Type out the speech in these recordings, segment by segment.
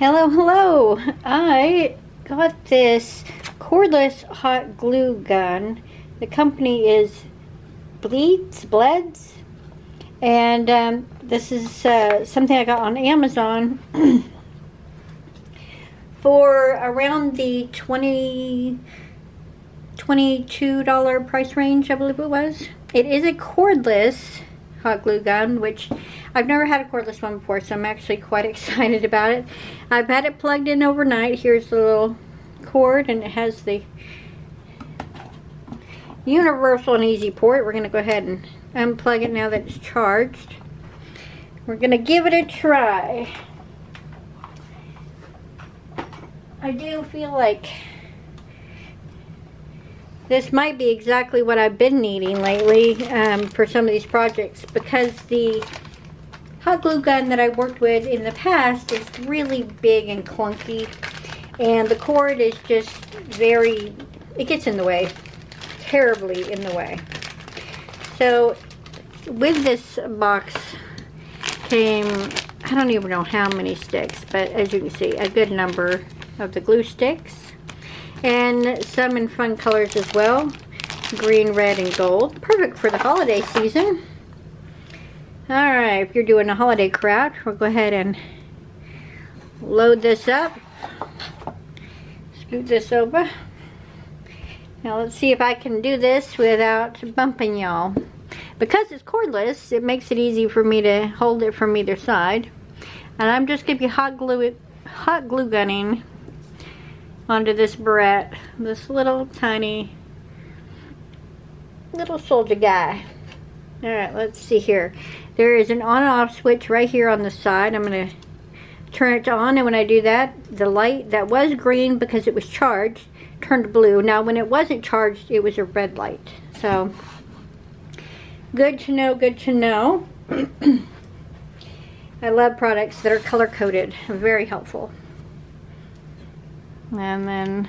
Hello, hello. I got this cordless hot glue gun. The company is BLEDS, and this is something I got on Amazon for around the $22 price range, I believe it was. It is a cordless hot glue gun, which I've never had a cordless one before, so I'm actually quite excited about it. I've had it plugged in overnight. Here's the little cord, and it has the universal and easy port. We're going to go ahead and unplug it now that it's charged. We're going to give it a try. I do feel like this might be exactly what I've been needing lately for some of these projects, because the hot glue gun that I worked with in the past is really big and clunky, and the cord is just it gets in the way, terribly in the way. So with this box came, I don't even know how many sticks, but as you can see, a good number of the glue sticks, and some in fun colors as well, green, red, and gold. Perfect for the holiday season. Alright, if you're doing a holiday craft, we'll go ahead and load this up. Scoot this over. Now let's see if I can do this without bumping y'all. Because it's cordless, it makes it easy for me to hold it from either side. And I'm just going to be hot glue gunning onto this barrette, this little tiny little soldier guy. Alright, let's see here. There is an on and off switch right here on the side. I'm going to turn it on, and when I do that, the light that was green because it was charged turned blue. Now when it wasn't charged, it was a red light. So good to know, good to know. I love products that are color coded. Very helpful. And then,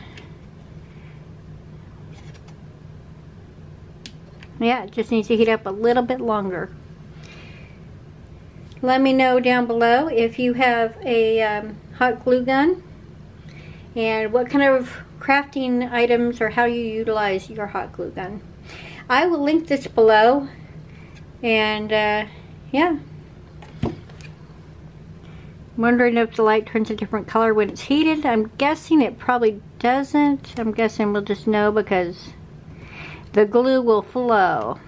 yeah, it just needs to heat up a little bit longer. Let me know down below if you have a hot glue gun and what kind of crafting items or how you utilize your hot glue gun. I will link this below, and yeah. Wondering if the light turns a different color when it's heated. I'm guessing it probably doesn't. I'm guessing we'll just know because the glue will flow.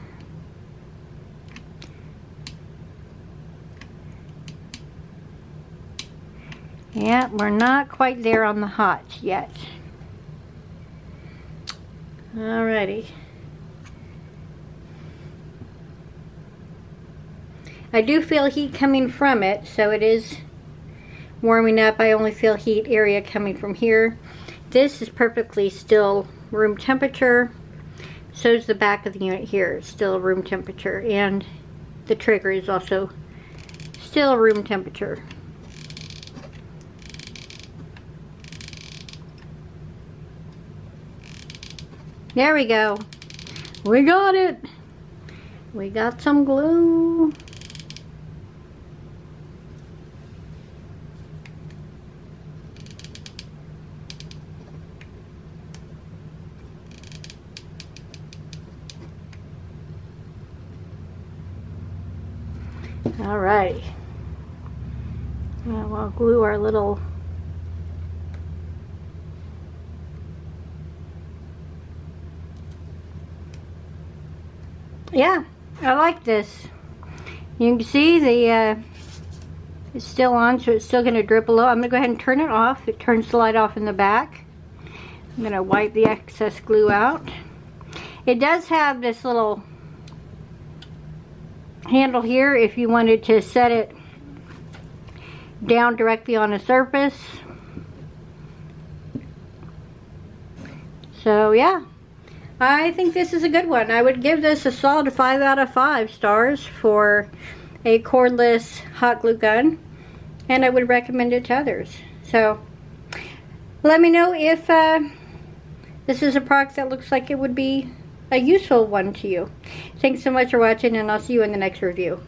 Yeah, we're not quite there on the hot yet. Alrighty. I do feel heat coming from it, so it is warming up. I only feel heat area coming from here. This is perfectly still room temperature. So is the back of the unit here. It's still room temperature, and the trigger is also still room temperature. There we go. We got it. We got some glue. All right. Now we'll glue our little yeah, I like this. You can see the it's still on, so it's still going to drip a little. I'm going to go ahead and turn it off. It turns the light off in the back. I'm going to wipe the excess glue out. It does have this little handle here if you wanted to set it down directly on a surface. So yeah, I think this is a good one. I would give this a solid 5 out of 5 stars for a cordless hot glue gun, and I would recommend it to others. So let me know if this is a product that looks like it would be a useful one to you. Thanks so much for watching, and I'll see you in the next review.